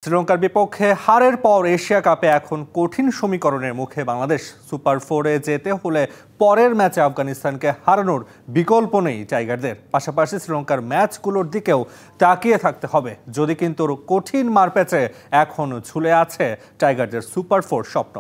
শ্রীলঙ্কার বিপক্ষে হারের পর এশিয়া কাপে এখন কঠিন সমীকরণের মুখে বাংলাদেশ। সুপার ফোরে যেতে হলে পরের ম্যাচে আফগানিস্তানকে হারানোর বিকল্প নেই টাইগারদের। পাশাপাশি শ্রীলঙ্কার ম্যাচগুলোর দিকেও তাকিয়ে থাকতে হবে। যদি কিন্তু কঠিন মারপ্যাচে এখন ঝুলে আছে টাইগারদের সুপার ফোর স্বপ্ন।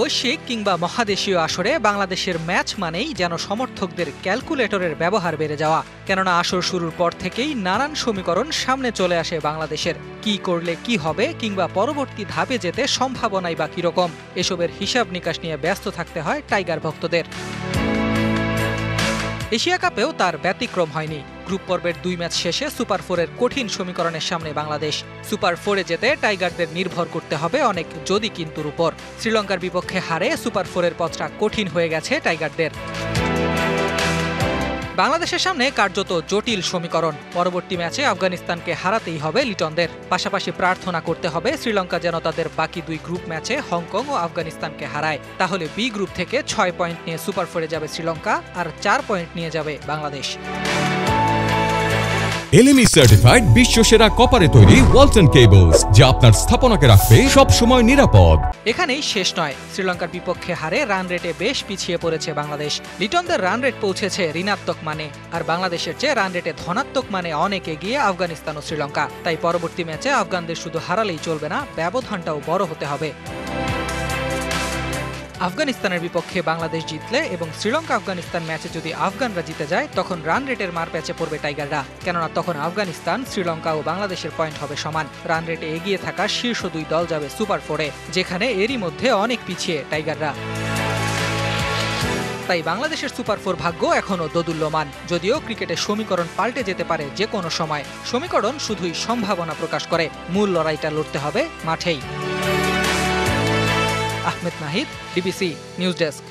বৈশ্বিক কিংবা মহাদেশীয় আসরে বাংলাদেশের ম্যাচ মানেই যেন সমর্থকদের ক্যালকুলেটরের ব্যবহার বেড়ে যাওয়া। কেননা আসর শুরুর পর থেকেই নানান সমীকরণ সামনে চলে আসে বাংলাদেশের। কি করলে কি হবে কিংবা পরবর্তী ধাপে যেতে সম্ভাবনাই বা কিরকম, এসবের হিসাব নিকাশ নিয়ে ব্যস্ত থাকতে হয় টাইগার ভক্তদের। এশিয়া কাপেও তার ব্যতিক্রম হয়নি। গ্রুপ পর্বের 2 ম্যাচ শেষে সুপার ফোরের কঠিন সমীকরণের সামনে বাংলাদেশ। সুপার ফোরে যেতে টাইগারদের নির্ভর করতে হবে অনেক যদি কিন্তুর উপর। শ্রীলঙ্কার বিপক্ষে হারে সুপার ফোরের পথটা কঠিন হয়ে গেছে টাইগারদের। বাংলাদেশের সামনে কার্যত জটিল সমীকরণ। পরবর্তী ম্যাচে আফগানিস্তানকে হারাতেই হবে লিটনদের। পাশাপাশি প্রার্থনা করতে হবে শ্রীলঙ্কা যেন তাদের বাকি 2 গ্রুপ ম্যাচে হংকং ও আফগানিস্তানকে হারায়। তাহলে বি গ্রুপ থেকে 6 পয়েন্ট নিয়ে সুপার ফোরে যাবে শ্রীলঙ্কা, আর 4 পয়েন্ট নিয়ে যাবে বাংলাদেশ। এলএমই সার্টিফাইড বিশ্বসেরা কপারে তৈরি ওয়ালটন কেবলস, যা আপনার স্থাপনাকে রাখবে সব সময় নিরাপদ। এখানেই শেষ নয়। শ্রীলঙ্কার বিপক্ষে হারে রান রেটে বেশ পিছিয়ে পড়েছে বাংলাদেশ। লিটনদের রান রেট পৌঁছেছে ঋণাত্মক মানে, আর বাংলাদেশের চেয়ে রান রেটে ধনাত্মক মানে অনেক এগিয়ে আফগানিস্তান ও শ্রীলঙ্কা। তাই পরবর্তী ম্যাচে আফগানদের শুধু হারালেই চলবে না, ব্যবধানটাও বড় হতে হবে। আফগানিস্তানের বিপক্ষে বাংলাদেশ জিতলে এবং শ্রীলঙ্কা আফগানিস্তান ম্যাচে যদি আফগানরা জিতে যায়, তখন রান রেটের মার প্যাচে পড়বে টাইগাররা। কেননা তখন আফগানিস্তান, শ্রীলঙ্কা ও বাংলাদেশের পয়েন্ট হবে সমান। রান রেটে এগিয়ে থাকা শীর্ষ 2 দল যাবে সুপার ফোরে, যেখানে এরই মধ্যে অনেক পিছিয়ে টাইগাররা। তাই বাংলাদেশের সুপার ফোর ভাগ্য এখনো দোদুল্যমান। যদিও ক্রিকেটের সমীকরণ পাল্টে যেতে পারে যে কোনো সময়। সমীকরণ শুধুই সম্ভাবনা প্রকাশ করে, মূল লড়াইটা লড়তে হবে মাঠেই। Ahmed Nahid, DBC news desk.